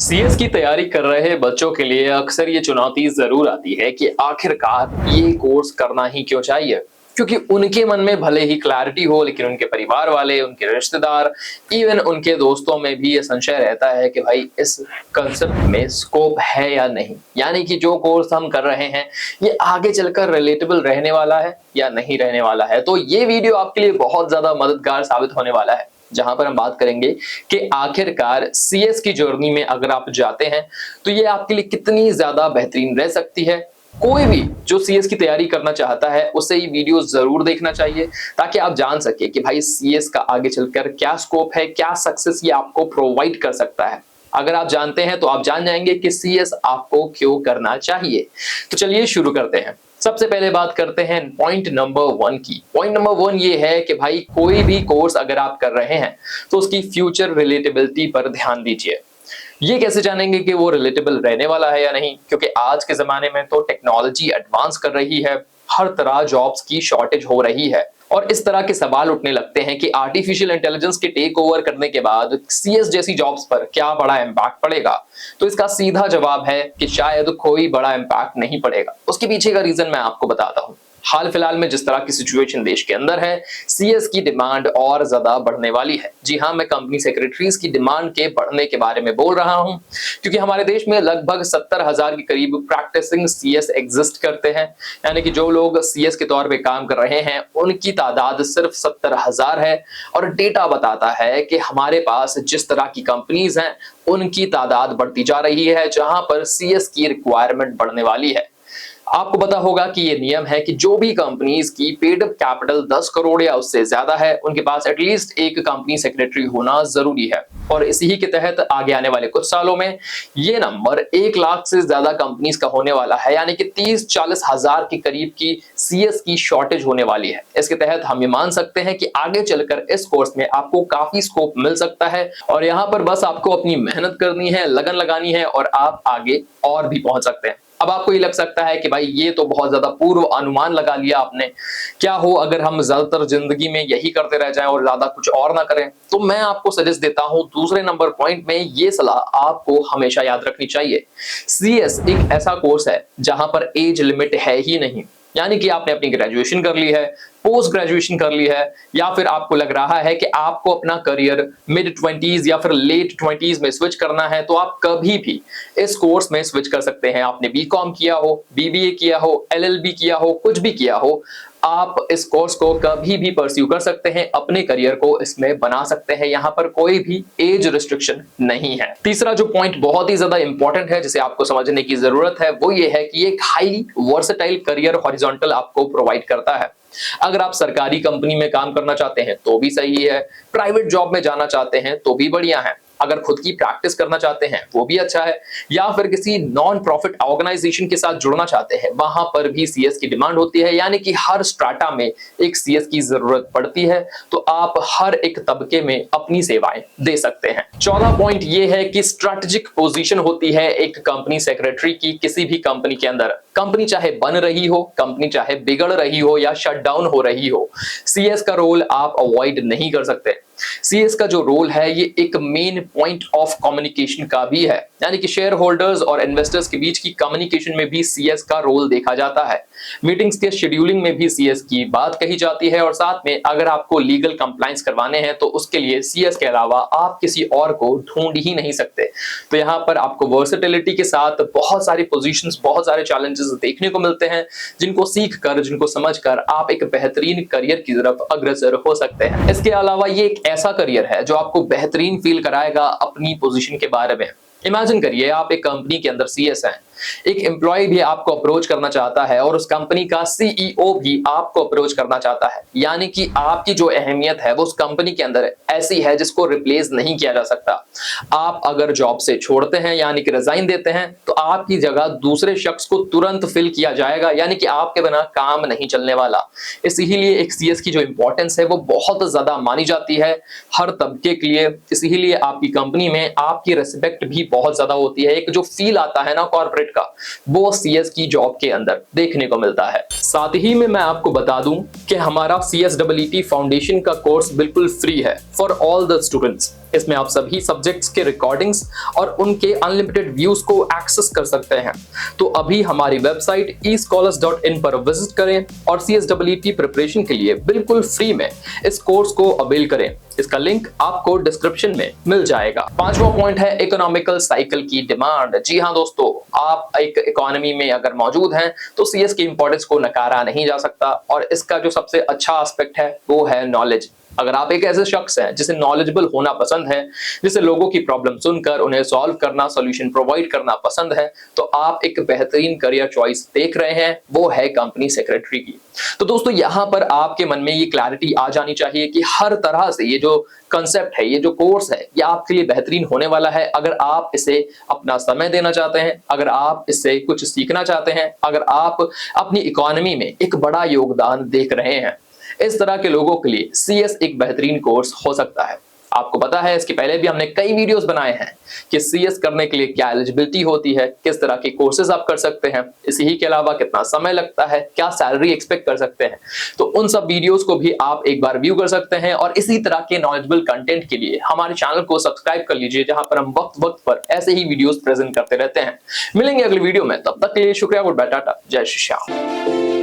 CS की तैयारी कर रहे बच्चों के लिए अक्सर ये चुनौती जरूर आती है कि आखिरकार ये कोर्स करना ही क्यों चाहिए। क्योंकि उनके मन में भले ही क्लैरिटी हो, लेकिन उनके परिवार वाले, उनके रिश्तेदार, इवन उनके दोस्तों में भी ये संशय रहता है कि भाई इस कंसेप्ट में स्कोप है या नहीं। यानी कि जो कोर्स हम कर रहे हैं ये आगे चलकर रिलेटेबल रहने वाला है या नहीं रहने वाला है। तो ये वीडियो आपके लिए बहुत ज्यादा मददगार साबित होने वाला है, जहां पर हम बात करेंगे कि आखिरकार सीएस की जर्नी में अगर आप जाते हैं तो ये आपके लिए कितनी ज्यादा बेहतरीन रह सकती है। कोई भी जो सीएस की तैयारी करना चाहता है उसे ये वीडियो जरूर देखना चाहिए, ताकि आप जान सके कि भाई सीएस का आगे चलकर क्या स्कोप है, क्या सक्सेस ये आपको प्रोवाइड कर सकता है। अगर आप जानते हैं तो आप जान जाएंगे कि सीएस आपको क्यों करना चाहिए। तो चलिए शुरू करते हैं। सबसे पहले बात करते हैं पॉइंट नंबर 1 की। पॉइंट नंबर 1 ये है कि भाई कोई भी कोर्स अगर आप कर रहे हैं तो उसकी फ्यूचर रिलेटेबिलिटी पर ध्यान दीजिए। ये कैसे जानेंगे कि वो रिलेटेबल रहने वाला है या नहीं, क्योंकि आज के जमाने में तो टेक्नोलॉजी एडवांस कर रही है, हर तरह जॉब्स की शॉर्टेज हो रही है और इस तरह के सवाल उठने लगते हैं कि आर्टिफिशियल इंटेलिजेंस के टेक ओवर करने के बाद सीएस जैसी जॉब्स पर क्या बड़ा इंपैक्ट पड़ेगा। तो इसका सीधा जवाब है कि शायद कोई बड़ा इंपैक्ट नहीं पड़ेगा। उसके पीछे का रीजन मैं आपको बताता हूं। हाल फिलहाल में जिस तरह की सिचुएशन देश के अंदर है, सीएस की डिमांड और ज्यादा बढ़ने वाली है। जी हां, मैं कंपनी सेक्रेटरीज की डिमांड के बढ़ने के बारे में बोल रहा हूं, क्योंकि हमारे देश में लगभग 70,000 के करीब प्रैक्टिसिंग सीएस एग्जिस्ट करते हैं। यानी कि जो लोग सीएस के तौर पे काम कर रहे हैं उनकी तादाद सिर्फ 70,000 है। और डेटा बताता है कि हमारे पास जिस तरह की कंपनीज हैं उनकी तादाद बढ़ती जा रही है, जहां पर सीएस की रिक्वायरमेंट बढ़ने वाली है। आपको पता होगा कि ये नियम है कि जो भी कंपनीज की पेड अप कैपिटल 10 करोड़ या उससे ज्यादा है उनके पास एटलीस्ट एक कंपनी सेक्रेटरी होना जरूरी है। और इसी के तहत आगे आने वाले कुछ सालों में ये नंबर 1 लाख से ज्यादा कंपनीज का होने वाला है। यानी कि 30-40 हजार के करीब की सीएस की शॉर्टेज होने वाली है। इसके तहत हम ये मान सकते हैं कि आगे चलकर इस कोर्स में आपको काफी स्कोप मिल सकता है और यहाँ पर बस आपको अपनी मेहनत करनी है, लगन लगानी है और आप आगे और भी पहुंच सकते हैं। अब आपको ये लग सकता है कि भाई ये तो बहुत ज्यादा पूर्व अनुमान लगा लिया आपने, क्या हो अगर हम ज्यादातर जिंदगी में यही करते रह जाएं और ज्यादा कुछ और ना करें। तो मैं आपको सजेस्ट देता हूं दूसरे नंबर पॉइंट में ये सलाह आपको हमेशा याद रखनी चाहिए। सीएस एक ऐसा कोर्स है जहां पर एज लिमिट है ही नहीं। यानी कि आपने अपनी ग्रेजुएशन कर ली है, पोस्ट ग्रेजुएशन कर ली है, या फिर आपको लग रहा है कि आपको अपना करियर मिड 20s या फिर लेट 20s में स्विच करना है, तो आप कभी भी इस कोर्स में स्विच कर सकते हैं। आपने बीकॉम किया हो, बीबीए किया हो, एलएलबी किया हो, कुछ भी किया हो, आप इस कोर्स को कभी भी परस्यू कर सकते हैं, अपने करियर को इसमें बना सकते हैं। यहाँ पर कोई भी एज रिस्ट्रिक्शन नहीं है। तीसरा जो पॉइंट बहुत ही ज्यादा इंपॉर्टेंट है जिसे आपको समझने की जरूरत है वो ये है कि ये एक हाईली वर्सेटाइल करियर हॉरिजॉन्टल आपको प्रोवाइड करता है। अगर आप सरकारी कंपनी में काम करना चाहते हैं तो भी सही है, प्राइवेट जॉब में जाना चाहते हैं तो भी बढ़िया है, अगर खुद की प्रैक्टिस करना चाहते हैं वो भी अच्छा है, या फिर किसी नॉन प्रॉफिट ऑर्गेनाइजेशन के साथ जुड़ना चाहते हैं वहां पर भी सीएस की डिमांड होती है। यानी कि हर स्ट्राटा में एक सीएस की जरूरत पड़ती है, तो आप हर एक तबके में अपनी सेवाएं दे सकते हैं। चौथा पॉइंट ये है कि स्ट्रेटेजिक पोजीशन होती है एक कंपनी सेक्रेटरी की किसी भी कंपनी के अंदर। कंपनी चाहे बन रही हो, कंपनी चाहे बिगड़ रही हो या शट डाउन हो रही हो, सीएस का रोल आप अवॉइड नहीं कर सकते। सीएस का जो रोल है ये एक मेन पॉइंट ऑफ कम्युनिकेशन का भी है। यानी कि शेयर होल्डर्स और इन्वेस्टर्स के बीच की कम्युनिकेशन में भी सीएस का रोल देखा जाता है। मीटिंग्स के शेड्यूलिंग में भी सीएस की बात कही जाती है और साथ में अगर आपको लीगल कंप्लायंस करवाने हैं तो उसके लिए सीएस के अलावा आप किसी और को ढूंढ ही नहीं सकते। तो यहाँ पर आपको वर्सेटिलिटी के साथ बहुत सारी पोजीशंस, बहुत सारे चैलेंजेस देखने को मिलते हैं, जिनको सीख कर, जिनको समझ कर आप एक बेहतरीन करियर की तरफ अग्रसर हो सकते हैं। इसके अलावा ये एक ऐसा करियर है जो आपको बेहतरीन फील कराएगा अपनी पोजीशन के बारे में। इमेजिन करिए आप एक कंपनी के अंदर सीएस हैं, एक एम्प्लॉय भी आपको अप्रोच करना चाहता है और उस कंपनी का सीईओ भी आपको अप्रोच करना चाहता है। यानी कि आपकी जो अहमियत है वो उस कंपनी के अंदर ऐसी है जिसको रिप्लेस नहीं किया जा सकता। आप अगर जॉब से छोड़ते हैं यानी कि रिजाइन देते हैं तो आपकी जगह दूसरे शख्स को तुरंत फिल किया जाएगा, यानी कि आपके बिना काम नहीं चलने वाला। इसीलिए एक सीएस की जो इंपॉर्टेंस है वो बहुत ज्यादा मानी जाती है हर तबके के लिए। इसीलिए आपकी कंपनी में आपकी रिस्पेक्ट भी बहुत ज्यादा होती है। एक जो फील आता है ना कॉर्पोरेट का, वो सीएस की जॉब के अंदर देखने को मिलता है। साथ ही में मैं आपको बता दूं कि हमारा CSEET फाउंडेशन का कोर्स बिल्कुल फ्री है फॉर ऑल द स्टूडेंट्स। इसमें आप सभी सब्जेक्ट्स के रिकॉर्डिंग्स और उनके अनलिमिटेड व्यूज को एक्सेस कर सकते हैं। तो अभी हमारी वेबसाइट escholars.in पर विजिट करें और CSEET प्रिपरेशन के लिए बिल्कुल फ्री में इस कोर्स को अवेल करें। इसका लिंक आपको डिस्क्रिप्शन में मिल जाएगा। पांचवा पॉइंट है इकोनॉमिकल साइकिल की डिमांड। जी हाँ दोस्तों, आप एक इकोनॉमी में अगर मौजूद हैं तो CS की इंपॉर्टेंस को नकारा नहीं जा सकता और इसका जो सबसे अच्छा एस्पेक्ट है वो है नॉलेज। अगर आप एक ऐसे शख्स हैं जिसे नॉलेजेबल होना पसंद है, जिसे लोगों की प्रॉब्लम सुनकर उन्हें सॉल्व करना, सॉल्यूशन प्रोवाइड करना पसंद है, तो आप एक बेहतरीन करियर चॉइस देख रहे हैं, वो है कंपनी सेक्रेटरी की। तो दोस्तों यहां पर आपके मन में ये क्लैरिटी आ जानी चाहिए कि हर तरह से ये जो कंसेप्ट है, ये जो कोर्स है, ये आपके लिए बेहतरीन होने वाला है। अगर आप इसे अपना समय देना चाहते हैं, अगर आप इससे कुछ सीखना चाहते हैं, अगर आप अपनी इकोनॉमी में एक बड़ा योगदान देख रहे हैं, इस तरह के लोगों के लिए CS एक बेहतरीन कोर्स हो सकता है। आपको पता है, इसके पहले भी हमने कई वीडियोस बनाए हैं कि CS करने के लिए क्या एलिजिबिलिटी होती है, किस तरह के कोर्सेज आप कर सकते हैं, इसी के अलावा कितना समय लगता है, क्या सैलरी एक्सपेक्ट कर सकते हैं। तो उन सब वीडियोस को भी आप एक बार व्यू कर सकते हैं और इसी तरह के नॉलेजेबल कंटेंट के लिए हमारे चैनल को सब्सक्राइब कर लीजिए, जहां पर हम वक्त वक्त पर ऐसे ही वीडियोस प्रेजेंट करते रहते हैं। मिलेंगे अगली वीडियो में, तब तक के लिए शुक्रिया, गुड बाय, टाटा, जय श्री श्याम।